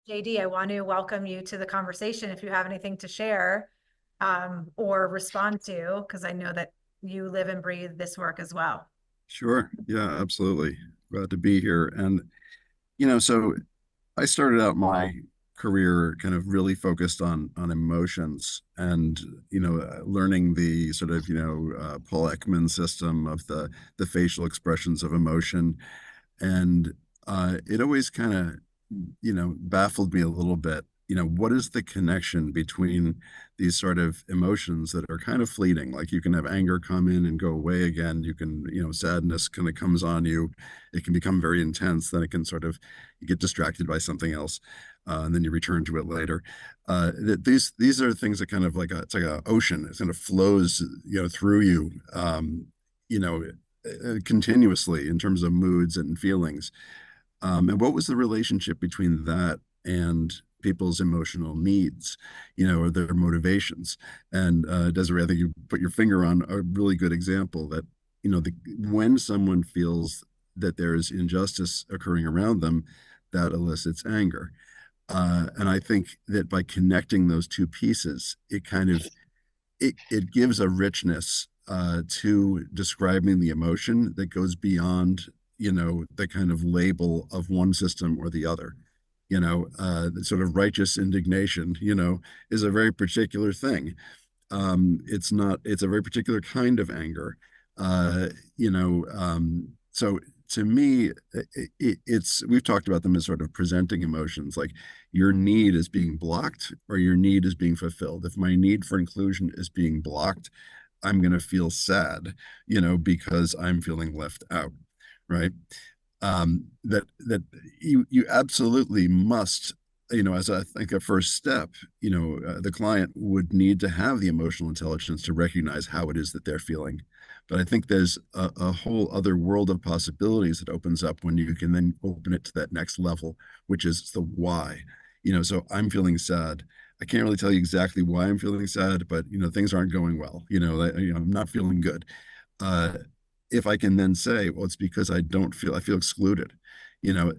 JD, I want to welcome you to the conversation if you have anything to share or respond to, because I know that you live and breathe this work as well. Sure. Yeah, absolutely. Glad to be here. So I started out my career kind of really focused on emotions and learning the sort of Paul Ekman system of the facial expressions of emotion. And it always kind of baffled me a little bit. What is the connection between these sort of emotions that are kind of fleeting? Like you can have anger come in and go away again. You can, sadness kind of comes on you. It can become very intense. Then it can sort of you get distracted by something else, and then you return to it later. These are things that kind of it's like an ocean. It kind of flows, through you, you know, continuously in terms of moods and feelings. And what was the relationship between that and people's emotional needs, or their motivations? And Desiree, I think you put your finger on a really good example that, when someone feels that there is injustice occurring around them, that elicits anger. And I think that by connecting those two pieces, it gives a richness to describing the emotion that goes beyond the kind of label of one system or the other. The sort of righteous indignation is a very particular thing. It's a very particular kind of anger. So to me, it's we've talked about them as sort of presenting emotions, like your need is being blocked or your need is being fulfilled. If my need for inclusion is being blocked, I'm going to feel sad, because I'm feeling left out, right? That you absolutely must, as I think a first step, the client would need to have the emotional intelligence to recognize how it is that they're feeling. But I think there's a whole other world of possibilities that opens up when you can then open it to that next level, which is the why. So I'm feeling sad. I can't really tell you exactly why I'm feeling sad, but things aren't going well. I'm not feeling good. Uh, if I can then say, well, it's because I feel excluded, you know,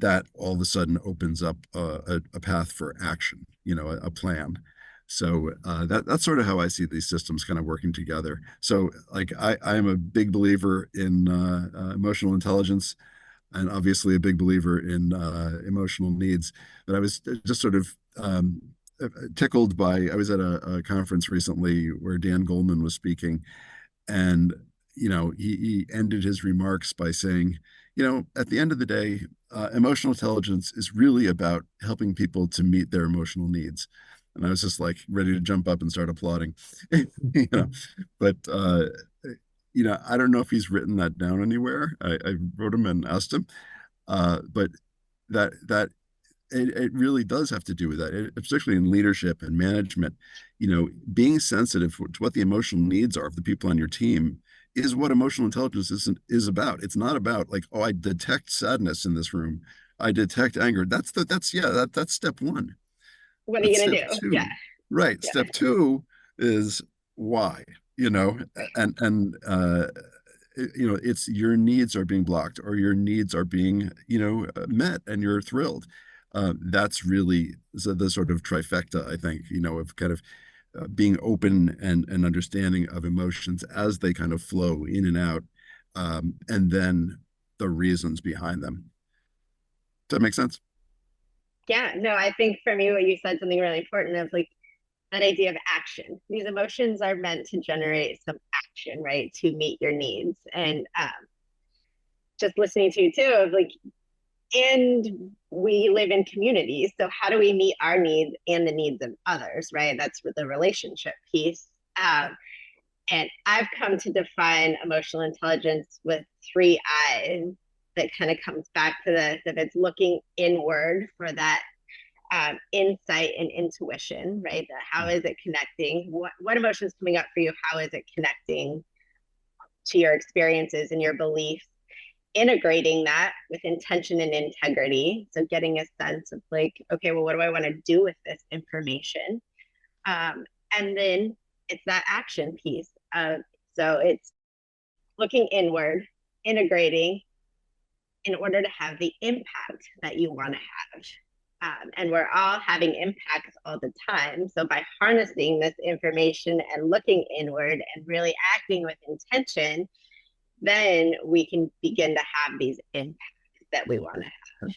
that all of a sudden opens up a path for action, a plan. So that's sort of how I see these systems kind of working together. So like I am a big believer in emotional intelligence and obviously a big believer in emotional needs. But I was just sort of tickled by, I was at a conference recently where Dan Goleman was speaking, and he ended his remarks by saying, at the end of the day, emotional intelligence is really about helping people to meet their emotional needs. And I was just like ready to jump up and start applauding. you know, but I don't know if he's written that down anywhere. I wrote him and asked him, but that it really does have to do with that, particularly in leadership and management. Being sensitive to what the emotional needs are of the people on your team is what emotional intelligence is about. It's not about like, oh, I detect sadness in this room. I detect anger. That's step one. What are That's you going step to do? Yeah. two. Right. Yeah. Step two is why, and it's your needs are being blocked or your needs are being met and you're thrilled. That's really the sort of trifecta, I think, of kind of being open and understanding of emotions as they kind of flow in and out, and then the reasons behind them. Does that make sense? Yeah. No, I think for me, what you said something really important of like that idea of action. These emotions are meant to generate some action, right? To meet your needs. And just listening to you too, of like, and we live in communities. So how do we meet our needs and the needs of others, right? That's with the relationship piece. And I've come to define emotional intelligence with three eyes that kind of comes back to this if it's looking inward for that insight and intuition, right? That how is it connecting? What emotion is coming up for you? How is it connecting to your experiences and your beliefs? Integrating that with intention and integrity. So getting a sense of like, okay, well, what do I want to do with this information? And then it's that action piece. So it's looking inward, integrating in order to have the impact that you want to have. and we're all having impacts all the time. So by harnessing this information and looking inward and really acting with intention, then we can begin to have these impacts that we want to have.